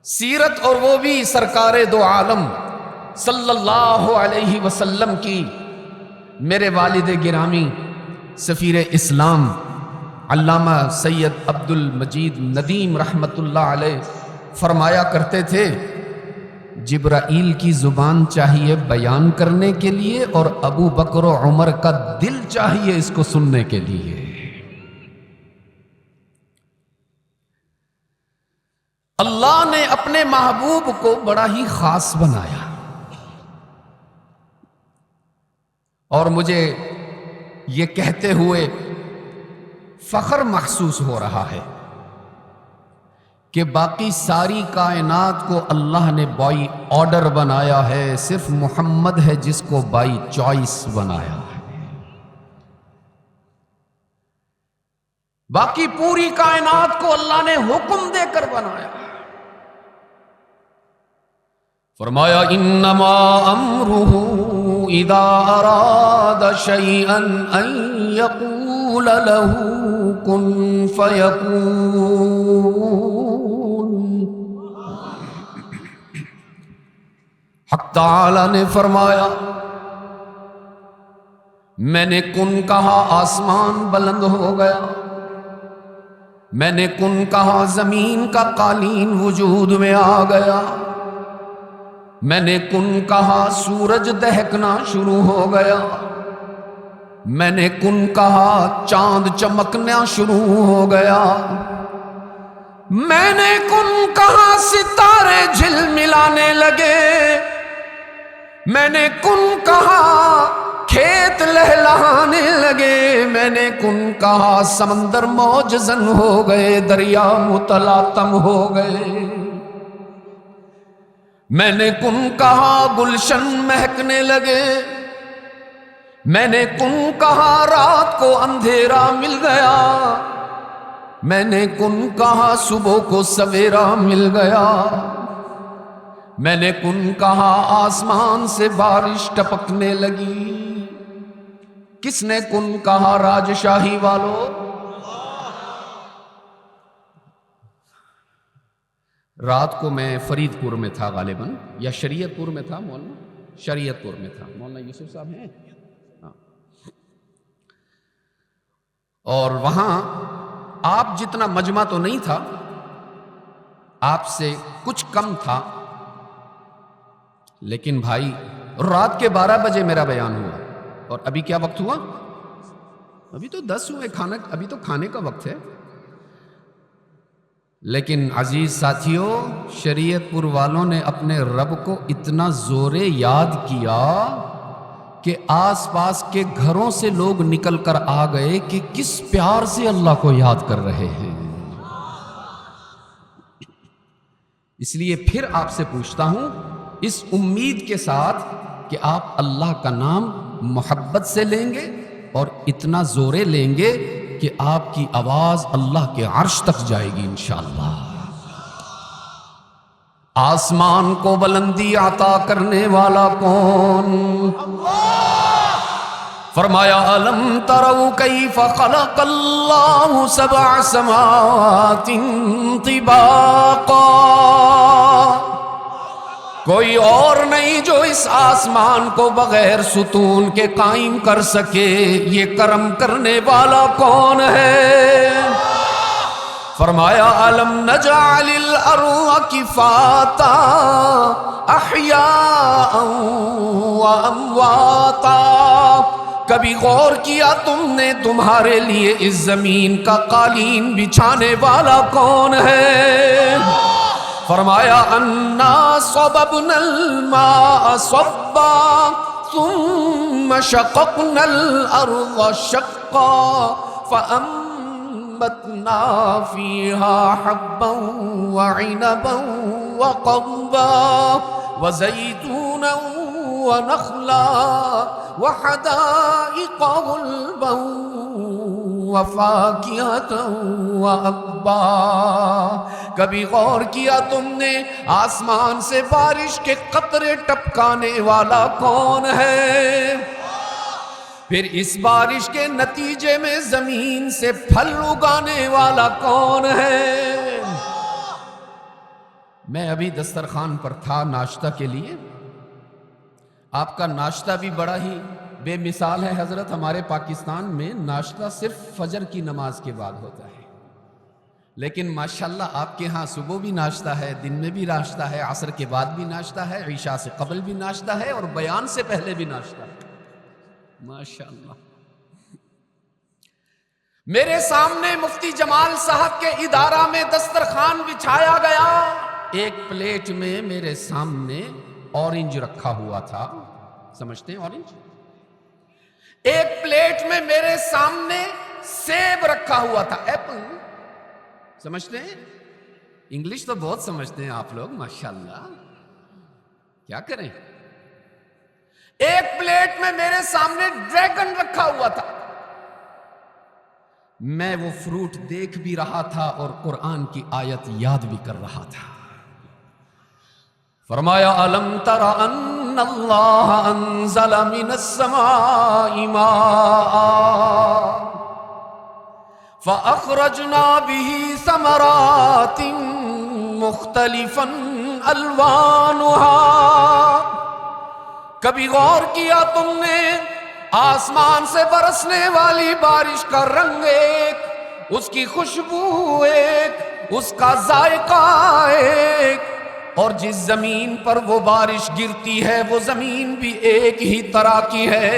سیرت اور وہ بھی سرکار دو عالم صلی اللہ علیہ وسلم کی میرے والد گرامی سفیر اسلام علامہ سید عبد المجید ندیم رحمت اللہ علیہ فرمایا کرتے تھے، جبرائیل کی زبان چاہیے بیان کرنے کے لیے اور ابو بکر و عمر کا دل چاہیے اس کو سننے کے لیے۔ اللہ نے اپنے محبوب کو بڑا ہی خاص بنایا، اور مجھے یہ کہتے ہوئے فخر محسوس ہو رہا ہے کہ باقی ساری کائنات کو اللہ نے بائی آرڈر بنایا ہے، صرف محمد ہے جس کو بائی چوائس بنایا ہے۔ باقی پوری کائنات کو اللہ نے حکم دے کر بنایا ہے۔ فرمایا انما امرہ اذا اراد شیئا ان یقول له کن فیکون۔ حق تعالی نے فرمایا، میں نے کن کہا آسمان بلند ہو گیا، میں نے کن کہا زمین کا قالین وجود میں آ گیا، میں نے کن کہا سورج دہکنا شروع ہو گیا، میں نے کن کہا چاند چمکنا شروع ہو گیا، میں نے کن کہا ستارے جھلملانے لگے، میں نے کن کہا کھیت لہلہانے لگے، میں نے کن کہا سمندر موج زن ہو گئے، دریا متلاطم ہو گئے، میں نے کن کہا گلشن مہکنے لگے، میں نے کن کہا رات کو اندھیرا مل گیا، میں نے کن کہا صبح کو سویرا مل گیا، میں نے کن کہا آسمان سے بارش ٹپکنے لگی۔ کس نے کن کہا راجشاہی والوں؟ رات کو میں فرید پور میں تھا غالباً، یا شریعت پور میں تھا مولانا، شریعت پور میں تھا، مولانا یوسف صاحب ہیں ہاں۔ اور وہاں آپ جتنا مجمع تو نہیں تھا، آپ سے کچھ کم تھا، لیکن بھائی رات کے 12 بجے میرا بیان ہوا، اور ابھی کیا وقت ہوا؟ ابھی تو 10 ہوئے، ابھی تو کھانے کا وقت ہے۔ لیکن عزیز ساتھیوں، شریعت پور والوں نے اپنے رب کو اتنا زورے یاد کیا کہ آس پاس کے گھروں سے لوگ نکل کر آ گئے کہ کس پیار سے اللہ کو یاد کر رہے ہیں۔ اس لیے پھر آپ سے پوچھتا ہوں، اس امید کے ساتھ کہ آپ اللہ کا نام محبت سے لیں گے اور اتنا زورے لیں گے کہ آپ کی آواز اللہ کے عرش تک جائے گی انشاءاللہ۔ آسمان کو بلندی عطا کرنے والا کون؟ فرمایا الم تروا کیف خلق اللہ سبع سماوات طباقا، کوئی اور نہیں جو اس آسمان کو بغیر ستون کے قائم کر سکے، یہ کرم کرنے والا کون ہے؟ فرمایا الم نجعل الارض کفاتا احیاء و امواتا، کبھی غور کیا تم نے تمہارے لیے اس زمین کا قالین بچھانے والا کون ہے؟ فرمایا انا صببنا الماء صبا ثم شققنا الارض شقا فانبتنا فيها حبا وعنبا وقضبا وزيتونا ونخلا وحدائق غلبا وفاكهة وأبا، کبھی غور کیا تم نے آسمان سے بارش کے قطرے ٹپکانے والا کون ہے؟ پھر اس بارش کے نتیجے میں زمین سے پھل اگانے والا کون ہے؟ میں ابھی دسترخوان پر تھا ناشتہ کے لیے. آپ کا ناشتہ بھی بڑا ہی بے مثال ہے حضرت. ہمارے پاکستان میں ناشتہ صرف فجر کی نماز کے بعد ہوتا ہے، لیکن ماشاءاللہ آپ کے ہاں صبح بھی ناشتہ ہے، دن میں بھی ناشتہ ہے، عصر کے بعد بھی ناشتہ ہے، عشاء سے قبل بھی ناشتہ ہے، اور بیان سے پہلے بھی ناشتہ ہے. ماشاءاللہ. میرے سامنے مفتی جمال صاحب کے ادارہ میں دسترخوان بچھایا گیا. ایک پلیٹ میں میرے سامنے اورنج رکھا ہوا تھا. سمجھتے ہیں اورنج؟ ایک پلیٹ میں میرے سامنے سیب رکھا ہوا تھا، ایپل. سمجھتے ہیں؟ انگلش تو بہت سمجھتے ہیں آپ لوگ ماشاءاللہ. کیا کریں؟ ایک پلیٹ میں میرے سامنے ڈریگن رکھا ہوا تھا. میں وہ فروٹ دیکھ بھی رہا تھا اور قرآن کی آیت یاد بھی کر رہا تھا. فرمایا الم تر ان اللہ انزل من السماء ماء فاخرجنا به ثمرات مختلفا الوانها. کبھی غور کیا تم نے آسمان سے برسنے والی بارش کا رنگ ایک، اس کی خوشبو ایک، اس کا ذائقہ ایک، اور جس زمین پر وہ بارش گرتی ہے وہ زمین بھی ایک ہی طرح کی ہے.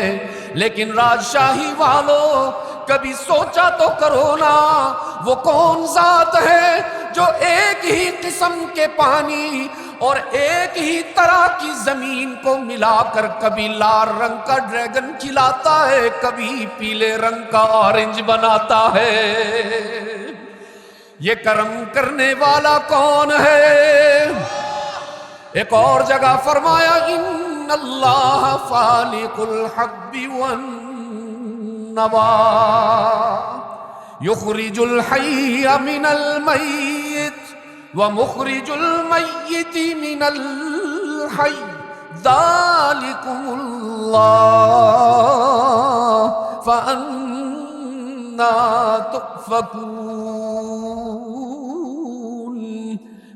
لیکن راجشاہی والوں کبھی سوچا تو کرو نا، وہ کون ذات ہے جو ایک ہی قسم کے پانی اور ایک ہی طرح کی زمین کو ملا کر کبھی لال رنگ کا ڈریگن کھلاتا ہے، کبھی پیلے رنگ کا اورنج بناتا ہے. یہ کرم کرنے والا کون ہے؟ ایک اور جگہ فرمایا ان اللہ فالق الحب والنوى یخرج الحی من المیت ومخرج المیت من الحی ذالکم اللہ فأنا تؤفکون.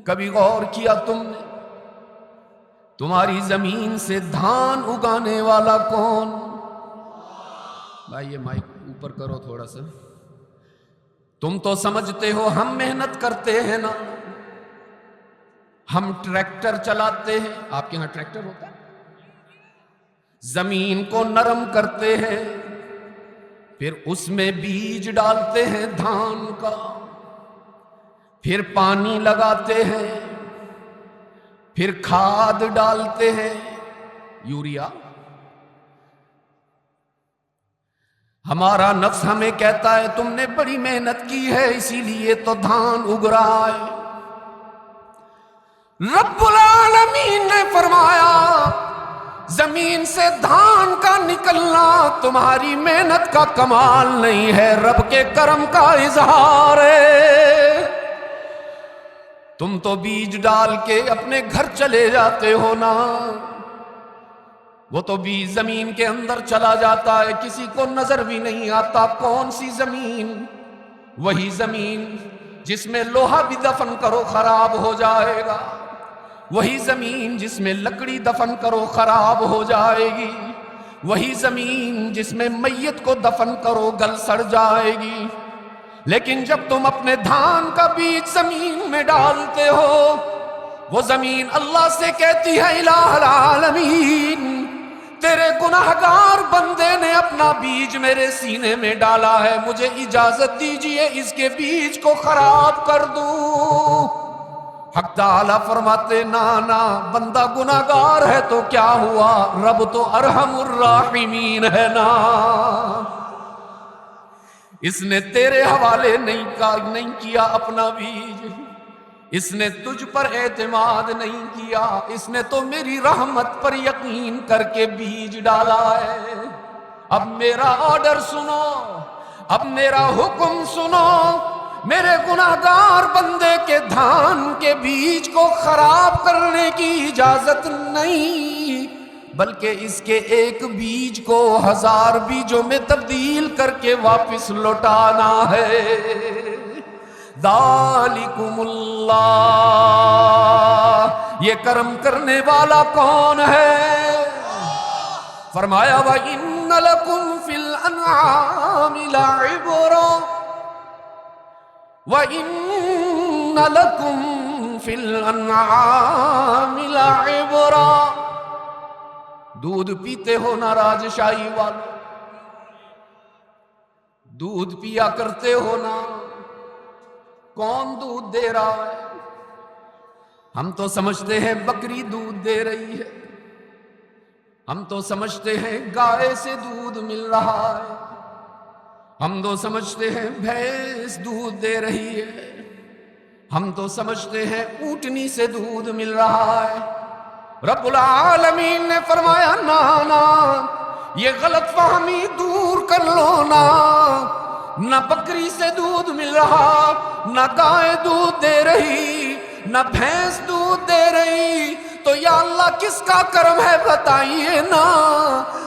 کبھی غور کیا تم نے تمہاری زمین سے دھان اگانے والا کون؟ بھائی یہ مائک اوپر کرو تھوڑا سا. تم تو سمجھتے ہو ہم محنت کرتے ہیں نا، ہم ٹریکٹر چلاتے ہیں. آپ کے ہاں ٹریکٹر ہوتا ہے؟ زمین کو نرم کرتے ہیں، پھر اس میں بیج ڈالتے ہیں دھان کا، پھر پانی لگاتے ہیں، پھر کھاد ڈالتے ہیں یوریا. ہمارا نفس ہمیں کہتا ہے تم نے بڑی محنت کی ہے اسی لیے تو دھان اگ رہا ہے. رب العالمین نے فرمایا زمین سے دھان کا نکلنا تمہاری محنت کا کمال نہیں ہے، رب کے کرم کا اظہار ہے. تم تو بیج ڈال کے اپنے گھر چلے جاتے ہو نا، وہ تو بیج زمین کے اندر چلا جاتا ہے، کسی کو نظر بھی نہیں آتا. کون سی زمین؟ وہی زمین جس میں لوہا بھی دفن کرو خراب ہو جائے گا، وہی زمین جس میں لکڑی دفن کرو خراب ہو جائے گی، وہی زمین جس میں میت کو دفن کرو گل سڑ جائے گی. لیکن جب تم اپنے دھان کا بیج زمین میں ڈالتے ہو، وہ زمین اللہ سے کہتی ہے الہ العالمین تیرے گناہگار بندے نے اپنا بیج میرے سینے میں ڈالا ہے، مجھے اجازت دیجئے اس کے بیج کو خراب کر دوں. حق تعالی فرماتے نا بندہ گناہگار ہے تو کیا ہوا، رب تو ارحم الراحمین ہے نا، اس نے تیرے حوالے نہیں کیا اپنا بیج، اس نے تجھ پر اعتماد نہیں کیا، اس نے تو میری رحمت پر یقین کر کے بیج ڈالا ہے. اب میرا آرڈر سنو، اب میرا حکم سنو، میرے گناہگار بندے کے دھان کے بیج کو خراب کرنے کی اجازت نہیں، بلکہ اس کے ایک بیج کو 1000 بیجوں میں تبدیل کر کے واپس لوٹانا ہے. ذالکم اللہ یہ کرم کرنے والا کون ہے؟ فرمایا وَإِنَّ لَكُمْ فِي الْأَنْعَامِ لَعِبْرَةً وَإِنَّ لَكُمْ فِي الْأَنْعَامِ لَعِبْرَةً۔ دودھ پیتے ہو نا راجشاہی والو، دودھ پیا کرتے ہو نا، کون دودھ دے رہا ہے؟ ہم تو سمجھتے ہیں بکری دودھ دے رہی ہے، ہم تو سمجھتے ہیں گائے سے دودھ مل رہا ہے، ہم تو سمجھتے ہیں بھینس دودھ دے رہی ہے، ہم تو سمجھتے ہیں اونٹنی سے دودھ مل رہا ہے۔ رب العالمین نے فرمایا نا، یہ غلط فہمی دور کر لو نا، نہ بکری سے دودھ مل رہا، نہ گائے دودھ دے رہی، نہ بھینس دودھ دے رہی، تو یا اللہ کس کا کرم ہے بتائیے نا۔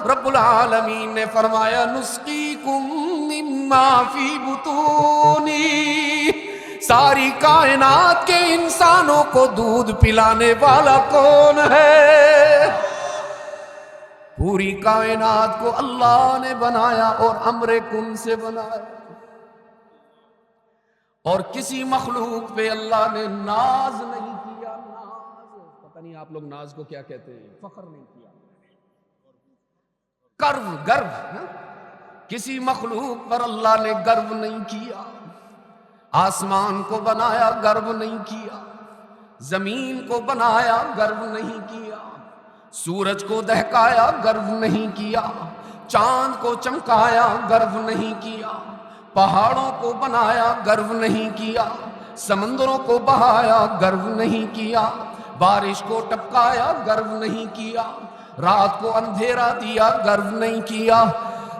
رب العالمین نے فرمایا نسقیکم مما فی بطونی، ساری کائنات کے انسانوں کو دودھ پلانے والا کون ہے؟ پوری کائنات کو اللہ نے بنایا اور امر کن سے بنایا، اور کسی مخلوق پہ اللہ نے ناز نہیں کیا۔ ناز، پتہ نہیں آپ لوگ ناز کو کیا کہتے ہیں، فخر نہیں کیا، گرو، کسی مخلوق پر اللہ نے گرو نہیں کیا۔ آسمان کو بنایا، گرو نہیں کیا، زمین کو بنایا، گرو نہیں کیا، سورج کو دہکایا، گرو نہیں کیا، چاند کو چمکایا، گرو نہیں کیا، پہاڑوں کو بنایا، گرو نہیں کیا، سمندروں کو بہایا، گرو نہیں کیا، بارش کو ٹپکایا، گرو نہیں کیا، رات کو اندھیرا دیا، گرو نہیں کیا۔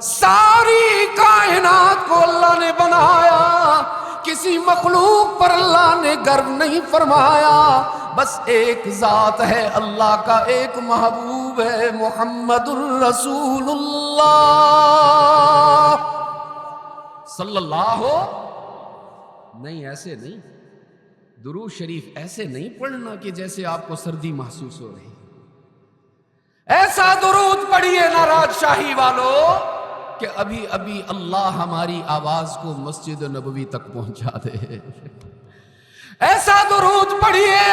ساری کائنات کو اللہ نے بنایا، کسی مخلوق پر اللہ نے گرو نہیں فرمایا۔ بس ایک ذات ہے اللہ کا، ایک محبوب ہے محمد الرسول اللہ صلی اللہ نہیں، ایسے نہیں، درود شریف ایسے نہیں پڑھنا کہ جیسے آپ کو سردی محسوس ہو رہی، ایسا درود پڑھیے نا راجشاہی والو کہ ابھی ابھی اللہ ہماری آواز کو مسجد نبوی تک پہنچا دے، ایسا درود پڑھیے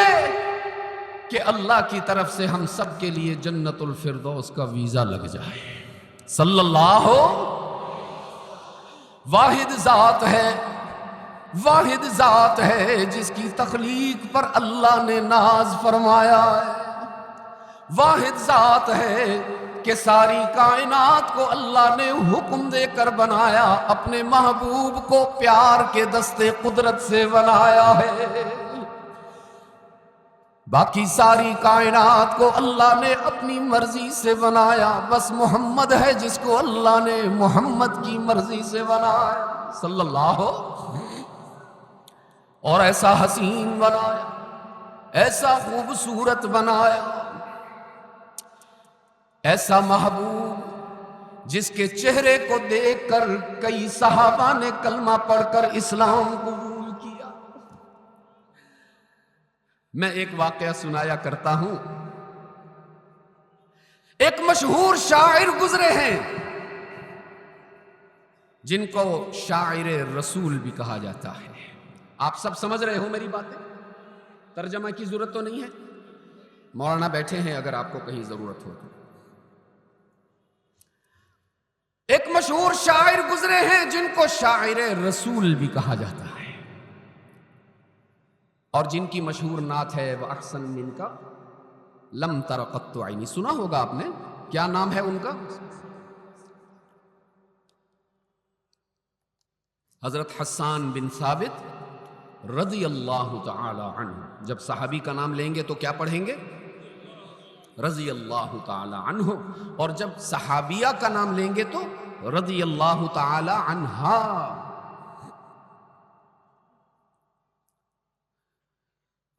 کہ اللہ کی طرف سے ہم سب کے لیے جنت الفردوس کا ویزا لگ جائے۔ صلی اللہ واحد ذات ہے، واحد ذات ہے جس کی تخلیق پر اللہ نے ناز فرمایا ہے، واحد ذات ہے کہ ساری کائنات کو اللہ نے حکم دے کر بنایا، اپنے محبوب کو پیار کے دستے قدرت سے بنایا ہے، باقی ساری کائنات کو اللہ نے اپنی مرضی سے بنایا، بس محمد ہے جس کو اللہ نے محمد کی مرضی سے بنایا صلی اللہ، اور ایسا حسین بنایا، ایسا خوبصورت بنایا، ایسا محبوب جس کے چہرے کو دیکھ کر کئی صحابہ نے کلمہ پڑھ کر اسلام قبول کیا۔ میں ایک واقعہ سنایا کرتا ہوں، ایک مشہور شاعر گزرے ہیں جن کو شاعر رسول بھی کہا جاتا ہے۔ آپ سب سمجھ رہے ہو میری باتیں، ترجمہ کی ضرورت تو نہیں ہے، مولانا بیٹھے ہیں اگر آپ کو کہیں ضرورت ہو تو۔ ایک مشہور شاعر گزرے ہیں جن کو شاعر رسول بھی کہا جاتا ہے، اور جن کی مشہور نعت ہے وَأَحْسَنْ مِنْكَ لَمْ تَرَ قَطُّ عَيْنِي، سنا ہوگا آپ نے، کیا نام ہے ان کا؟ حضرت حسان بن ثابت رضی اللہ تعالی عنہ۔ جب صحابی کا نام لیں گے تو کیا پڑھیں گے؟ رضی اللہ تعالی عنہ، اور جب صحابیہ کا نام لیں گے تو رضی اللہ تعالی عنہا۔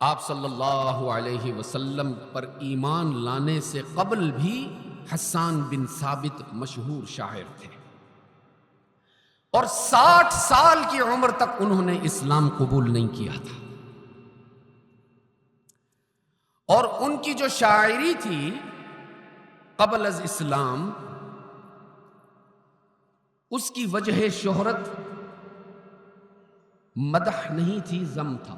آپ صلی اللہ علیہ وسلم پر ایمان لانے سے قبل بھی حسان بن ثابت مشہور شاعر تھے، اور 60 سال کی عمر تک انہوں نے اسلام قبول نہیں کیا تھا، اور ان کی جو شاعری تھی قبل از اسلام، اس کی وجہ شہرت مدح نہیں تھی، ذم تھا.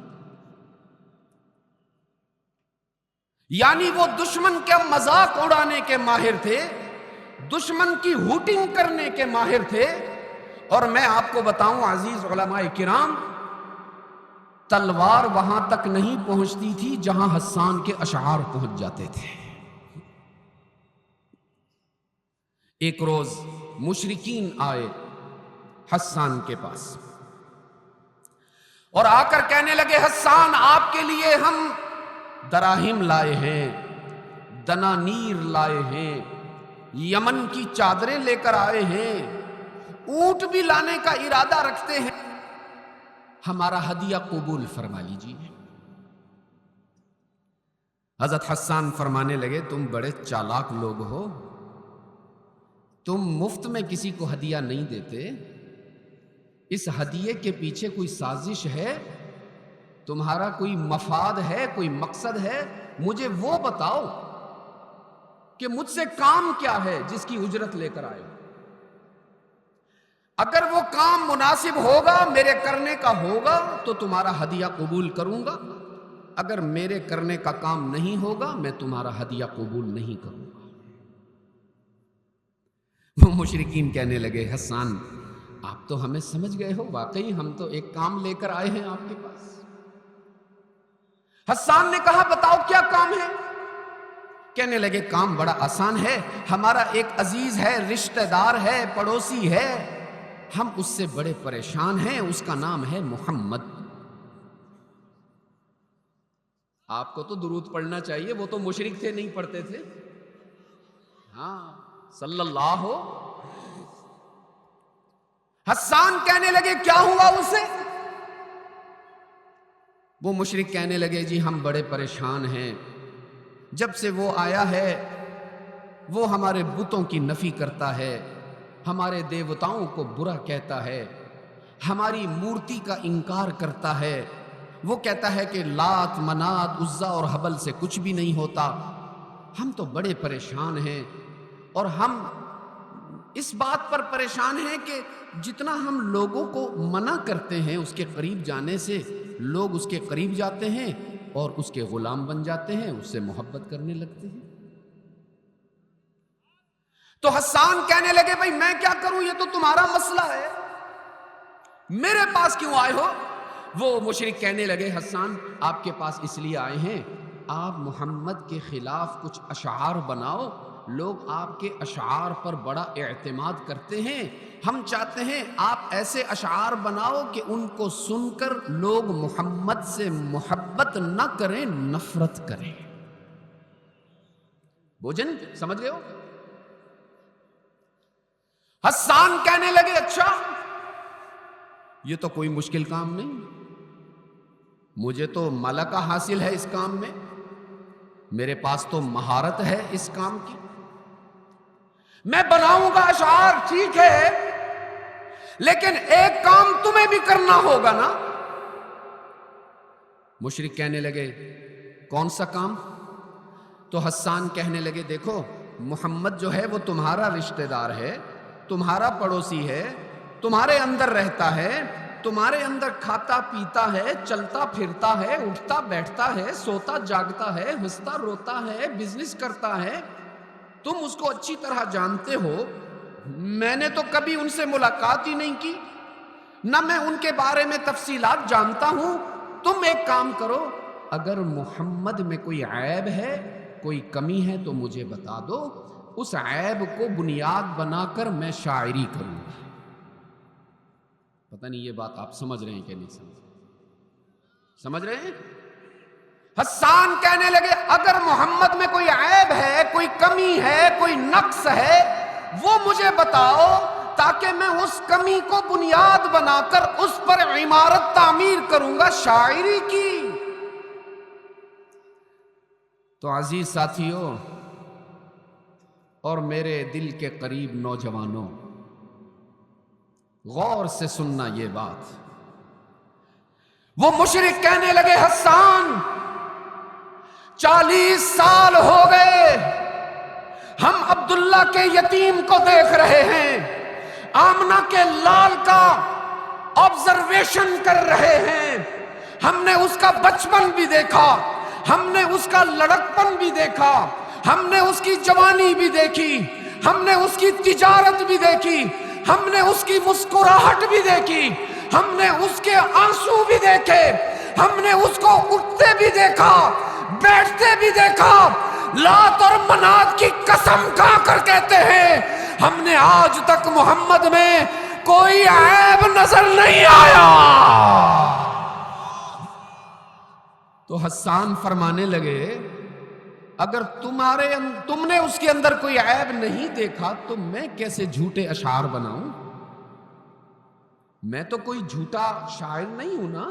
یعنی وہ دشمن کا مذاق اڑانے کے ماہر تھے، دشمن کی ہوٹنگ کرنے کے ماہر تھے. اور میں آپ کو بتاؤں عزیز علماء کرام، تلوار وہاں تک نہیں پہنچتی تھی جہاں حسان کے اشعار پہنچ جاتے تھے. ایک روز مشرکین آئے حسان کے پاس اور آ کر کہنے لگے، حسان آپ کے لیے ہم دراہم لائے ہیں، دنانیر لائے ہیں، یمن کی چادریں لے کر آئے ہیں، اونٹ بھی لانے کا ارادہ رکھتے ہیں، ہمارا ہدیہ قبول فرما لیجیے. حضرت حسان فرمانے لگے، تم بڑے چالاک لوگ ہو، تم مفت میں کسی کو ہدیہ نہیں دیتے، اس ہدیے کے پیچھے کوئی سازش ہے، تمہارا کوئی مفاد ہے، کوئی مقصد ہے، مجھے وہ بتاؤ کہ مجھ سے کام کیا ہے جس کی اجرت لے کر آئے ہو. اگر وہ کام مناسب ہوگا، میرے کرنے کا ہوگا تو تمہارا ہدیہ قبول کروں گا، اگر میرے کرنے کا کام نہیں ہوگا میں تمہارا ہدیہ قبول نہیں کروں گا. وہ مشرکین کہنے لگے، حسان آپ تو ہمیں سمجھ گئے ہو، واقعی ہم تو ایک کام لے کر آئے ہیں آپ کے پاس. حسان نے کہا، بتاؤ کیا کام ہے؟ کہنے لگے، کام بڑا آسان ہے، ہمارا ایک عزیز ہے، رشتہ دار ہے، پڑوسی ہے، ہم اس سے بڑے پریشان ہیں، اس کا نام ہے محمد. آپ کو تو درود پڑھنا چاہیے، وہ تو مشرک تھے، نہیں پڑھتے تھے. ہاں، صلی اللہ ہو. حسان کہنے لگے، کیا ہوا اسے؟ وہ مشرک کہنے لگے، جی ہم بڑے پریشان ہیں، جب سے وہ آیا ہے وہ ہمارے بتوں کی نفی کرتا ہے، ہمارے دیوتاؤں کو برا کہتا ہے، ہماری مورتی کا انکار کرتا ہے، وہ کہتا ہے کہ لات منات عزا اور حبل سے کچھ بھی نہیں ہوتا. ہم تو بڑے پریشان ہیں، اور ہم اس بات پر پریشان ہیں کہ جتنا ہم لوگوں کو منع کرتے ہیں اس کے قریب جانے سے، لوگ اس کے قریب جاتے ہیں اور اس کے غلام بن جاتے ہیں، اس سے محبت کرنے لگتے ہیں. تو حسان کہنے لگے، بھائی میں کیا کروں، یہ تو تمہارا مسئلہ ہے، میرے پاس کیوں آئے ہو؟ وہ مشرک کہنے لگے، حسان آپ کے پاس اس لیے آئے ہیں، آپ محمد کے خلاف کچھ اشعار بناؤ، لوگ آپ کے اشعار پر بڑا اعتماد کرتے ہیں، ہم چاہتے ہیں آپ ایسے اشعار بناؤ کہ ان کو سن کر لوگ محمد سے محبت نہ کریں، نفرت کریں. بوجن سمجھ گئے ہو؟ حسان کہنے لگے، اچھا یہ تو کوئی مشکل کام نہیں، مجھے تو ملکہ حاصل ہے اس کام میں، میرے پاس تو مہارت ہے اس کام کی، میں بناؤں گا اشعار، ٹھیک ہے، لیکن ایک کام تمہیں بھی کرنا ہوگا نا. مشرک کہنے لگے، کون سا کام؟ تو حسان کہنے لگے، دیکھو محمد جو ہے وہ تمہارا رشتہ دار ہے، تمہارا پڑوسی ہے، تمہارے اندر رہتا ہے، تمہارے اندر کھاتا پیتا ہے، چلتا پھرتا ہے، اٹھتا بیٹھتا ہے، سوتا جاگتا ہے، ہنستا روتا ہے، بزنس کرتا ہے، تم اس کو اچھی طرح جانتے ہو. میں نے تو کبھی ان سے ملاقات ہی نہیں کی، نہ میں ان کے بارے میں تفصیلات جانتا ہوں. تم ایک کام کرو، اگر محمد میں کوئی عیب ہے، کوئی کمی ہے تو مجھے بتا دو، اس عیب کو بنیاد بنا کر میں شاعری کروں گا. پتہ نہیں یہ بات آپ سمجھ رہے ہیں کہ نہیں سمجھ رہے ہیں؟ حسان کہنے لگے، اگر محمد میں کوئی عیب ہے، کوئی کمی ہے، کوئی نقص ہے، وہ مجھے بتاؤ تاکہ میں اس کمی کو بنیاد بنا کر اس پر عمارت تعمیر کروں گا شاعری کی. تو عزیز ساتھیوں اور میرے دل کے قریب نوجوانوں، غور سے سننا یہ بات. وہ مشرک کہنے لگے، حسان 40 سال ہو گئے ہم عبداللہ کے یتیم کو دیکھ رہے ہیں، آمنہ کے لال کا آبزرویشن کر رہے ہیں، ہم نے اس کا بچپن بھی دیکھا، ہم نے اس کا لڑکپن بھی دیکھا، ہم نے اس کی جوانی بھی دیکھی، ہم نے اس کی تجارت بھی دیکھی، ہم نے اس کی مسکراہٹ بھی دیکھی، ہم نے اس کے آنسو بھی دیکھے، ہم نے اس کو اٹھتے بھی دیکھا، بیٹھتے بھی دیکھا۔ لات اور منات کی قسم کھا کر کہتے ہیں ہم نے آج تک محمد میں کوئی عیب نظر نہیں آیا۔ تو حسان فرمانے لگے اگر تم نے اس کے اندر کوئی عیب نہیں دیکھا تو میں کیسے جھوٹے اشعار بناؤں؟ میں تو کوئی جھوٹا شاعر نہیں ہوں نا،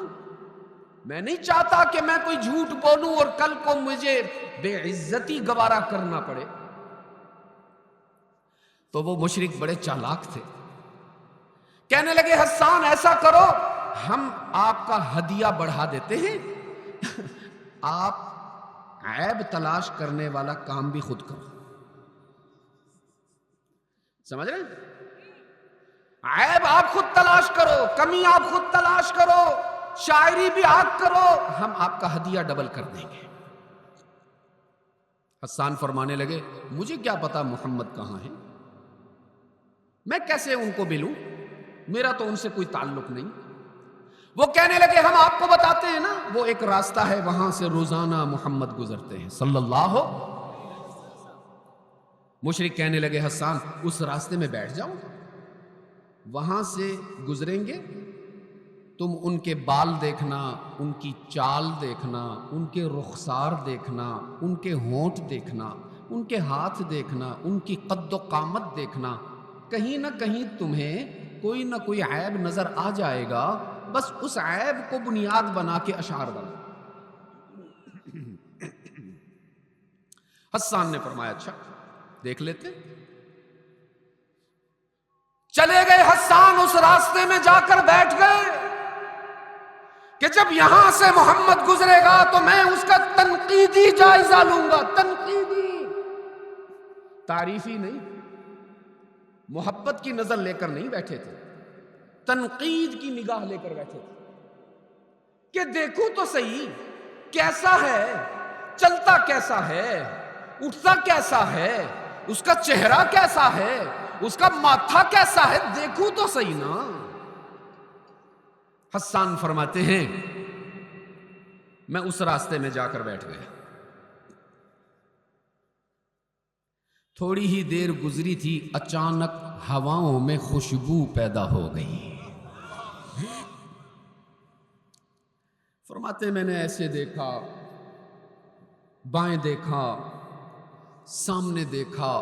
میں نہیں چاہتا کہ میں کوئی جھوٹ بولوں اور کل کو مجھے بے عزتی گوارا کرنا پڑے۔ تو وہ مشرک بڑے چالاک تھے، کہنے لگے حسان ایسا کرو ہم آپ کا ہدیہ بڑھا دیتے ہیں، آپ عیب تلاش کرنے والا کام بھی خود کرو۔ سمجھ رہے ہیں؟ عیب آپ خود تلاش کرو، کمی آپ خود تلاش کرو، شاعری بھی آپ کرو، ہم آپ کا ہدیہ ڈبل کر دیں گے۔ حسان فرمانے لگے مجھے کیا پتا محمد کہاں ہے، میں کیسے ان کو ملوں، میرا تو ان سے کوئی تعلق نہیں۔ وہ کہنے لگے ہم آپ کو بتاتے ہیں نا، وہ ایک راستہ ہے وہاں سے روزانہ محمد گزرتے ہیں صلی اللہ۔ مشرک کہنے لگے حسان اس راستے میں بیٹھ جاؤ، وہاں سے گزریں گے، تم ان کے بال دیکھنا، ان کی چال دیکھنا، ان کے رخسار دیکھنا، ان کے ہونٹ دیکھنا، ان کے ہاتھ دیکھنا، ان کی قد و قامت دیکھنا، کہیں نہ کہیں تمہیں کوئی نہ کوئی عیب نظر آ جائے گا، بس اس عیب کو بنیاد بنا کے اشعار بنا۔ حسان نے فرمایا اچھا دیکھ لیتے۔ چلے گئے حسان، اس راستے میں جا کر بیٹھ گئے کہ جب یہاں سے محمد گزرے گا تو میں اس کا تنقیدی جائزہ لوں گا۔ تنقیدی، تعریفی نہیں، محبت کی نظر لے کر نہیں بیٹھے تھے، تنقید کی نگاہ لے کر بیٹھے تھے کہ دیکھوں تو صحیح کیسا ہے، چلتا کیسا ہے، اٹھتا کیسا ہے، اس کا چہرہ کیسا ہے، اس کا ماتھا کیسا ہے، دیکھوں تو صحیح نا۔ حسان فرماتے ہیں میں اس راستے میں جا کر بیٹھ گیا، تھوڑی ہی دیر گزری تھی، اچانک ہواؤں میں خوشبو پیدا ہو گئی۔ فرماتے میں نے ایسے دیکھا، بائیں دیکھا، سامنے دیکھا،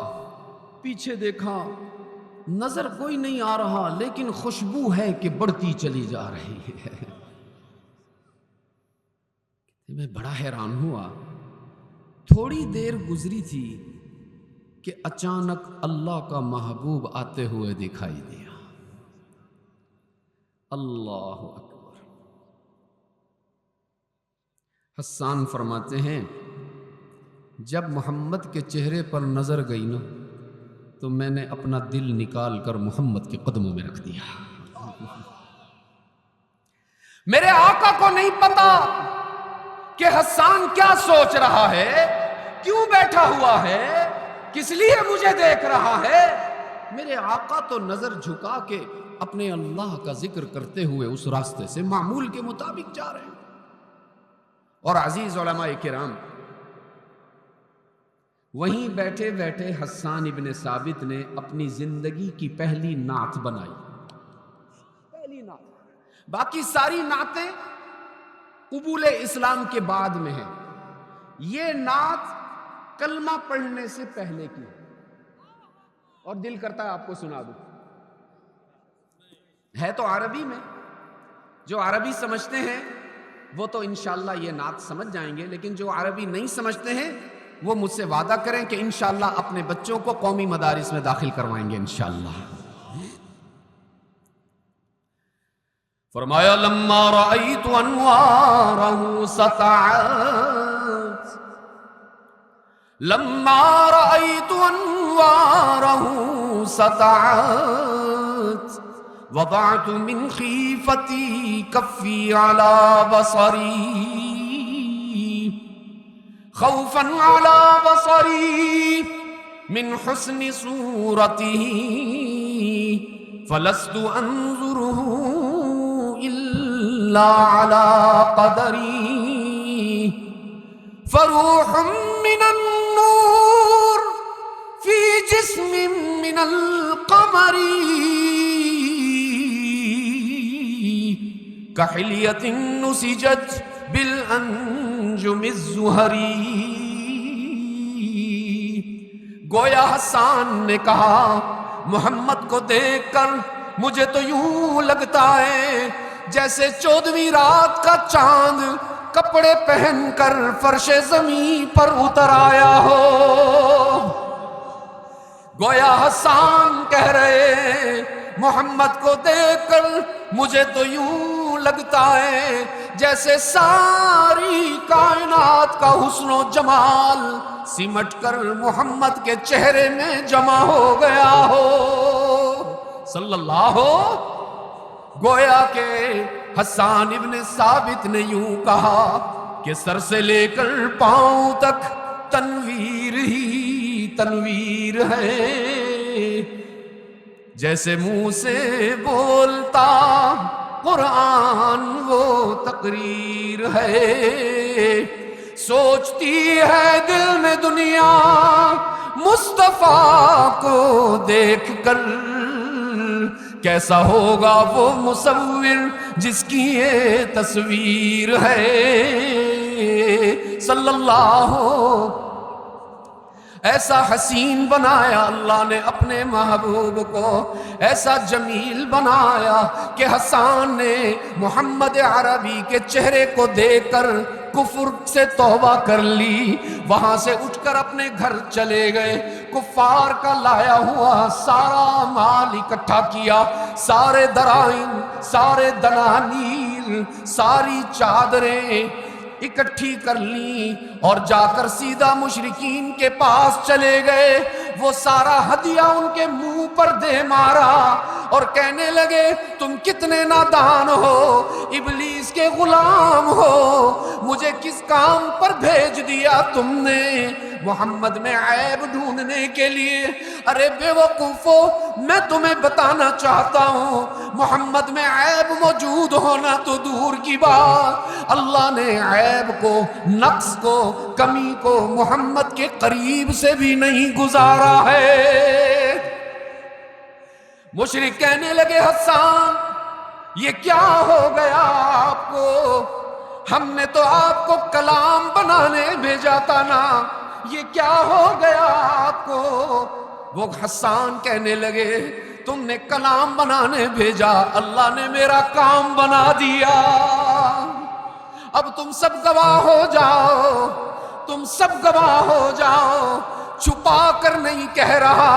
پیچھے دیکھا، نظر کوئی نہیں آ رہا، لیکن خوشبو ہے کہ بڑھتی چلی جا رہی ہے۔ میں بڑا حیران ہوا، تھوڑی دیر گزری تھی کہ اچانک اللہ کا محبوب آتے ہوئے دکھائی دیا۔ اللہ اکبر۔ حسان فرماتے ہیں جب محمد کے چہرے پر نظر گئی نا تو میں نے اپنا دل نکال کر محمد کے قدموں میں رکھ دیا۔ میرے آقا کو نہیں پتا کہ حسان کیا سوچ رہا ہے، کیوں بیٹھا ہوا ہے، کس لیے مجھے دیکھ رہا ہے۔ میرے آقا تو نظر جھکا کے اپنے اللہ کا ذکر کرتے ہوئے اس راستے سے معمول کے مطابق جا رہے ہیں۔ اور عزیز علماء کرام، وہیں بیٹھے بیٹھے حسان ابن ثابت نے اپنی زندگی کی پہلی نعت بنائی، پہلی نعت۔ باقی ساری نعتیں قبول اسلام کے بعد میں ہیں، یہ نعت کلمہ پڑھنے سے پہلے کی ہے، اور دل کرتا ہے آپ کو سنا دوں۔ ہے تو عربی میں، جو عربی سمجھتے ہیں وہ تو انشاءاللہ یہ نعت سمجھ جائیں گے، لیکن جو عربی نہیں سمجھتے ہیں وہ مجھ سے وعدہ کریں کہ انشاءاللہ اپنے بچوں کو قومی مدارس میں داخل کروائیں گے انشاءاللہ۔ فرمایا لما رأيت انوارہ سطعت لما رأيت أنواره سطعت وضعت من خيفتي كفي على بصري خوفا على بصري من حسن صورته فلست أنظره إلا على قدري فروح من النور في جسم من القمر كحلية نسجت بالأنجم الزهري. گویا حسان نے کہا محمد کو دیکھ کر مجھے تو یوں لگتا ہے جیسے 14ویں رات کا چاند کپڑے پہن کر فرش زمین پر اتر آیا ہو. گویا حسان کہہ رہے محمد کو دیکھ کر مجھے تو یوں لگتا ہے جیسے ساری کائنات کا حسن و جمال سمٹ کر محمد کے چہرے میں جمع ہو گیا ہو صلی اللہ. گویا کہ حسان ابن ثابت نے یوں کہا کہ سر سے لے کر پاؤں تک تنویر ہی تنویر ہے جیسے منہ سے بولتا قرآن وہ تقریر ہے. سوچتی ہے دل میں دنیا مصطفیٰ کو دیکھ کر کیسا ہوگا وہ مصور جس کی یہ تصویر ہے صلی اللہ. ایسا حسین بنایا اللہ نے اپنے محبوب کو, ایسا جمیل بنایا کہ حسان نے محمد عربی کے چہرے کو دیکھ کر کفر سے توبہ کر لی. وہاں سے اٹھ کر اپنے گھر چلے گئے, کفار کا لایا ہوا سارا مال اکٹھا کیا, سارے دراہم, سارے دنانیر, ساری چادریں اکٹھی کر لی اور جا کر سیدھا مشرکین کے پاس چلے گئے. وہ سارا ہدیہ ان کے منہ پر دے مارا اور کہنے لگے تم کتنے نادان ہو, ابلیس کے غلام ہو, مجھے کس کام پر بھیج دیا تم نے محمد میں عیب ڈھونڈنے کے لیے. ارے بے وقوفو, میں تمہیں بتانا چاہتا ہوں محمد میں عیب موجود ہونا تو دور کی بات, اللہ نے عیب کو, نقص کو, کمی کو محمد کے قریب سے بھی نہیں گزارا ہے. مشرک کہنے لگے حسان یہ کیا ہو گیا آپ کو, ہم نے تو آپ کو کلام بنانے بھیجا تھا نا, یہ کیا ہو گیا آپ کو. وہ حسان کہنے لگے تم نے کلام بنانے بھیجا, اللہ نے میرا کام بنا دیا. اب تم سب گواہ ہو جاؤ, تم سب گواہ ہو جاؤ, چھپا کر نہیں کہہ رہا,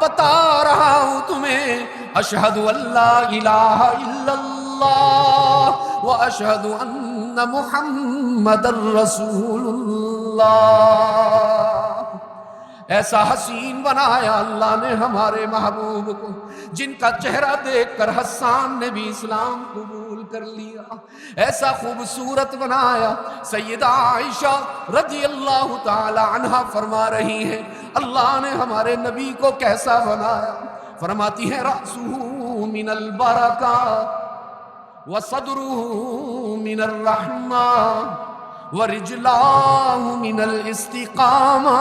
بتا رہا ہوں تمہیں. اشہد ان لا الہ الا اللہ واشہد ان محمد رسول اللہ. ایسا حسین بنایا اللہ نے ہمارے محبوب کو جن کا چہرہ دیکھ کر حسان نے بھی اسلام قبول کر لیا. ایسا خوبصورت بنایا. سیدہ عائشہ رضی اللہ تعالی عنہا فرما رہی ہیں اللہ نے ہمارے نبی کو کیسا بنایا. فرماتی ہیں رأسہ من البرکہ وصدرہ من الرحمہ ورجلاہ من الاستقامہ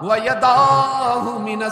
وَيَدَاهُ مِنَ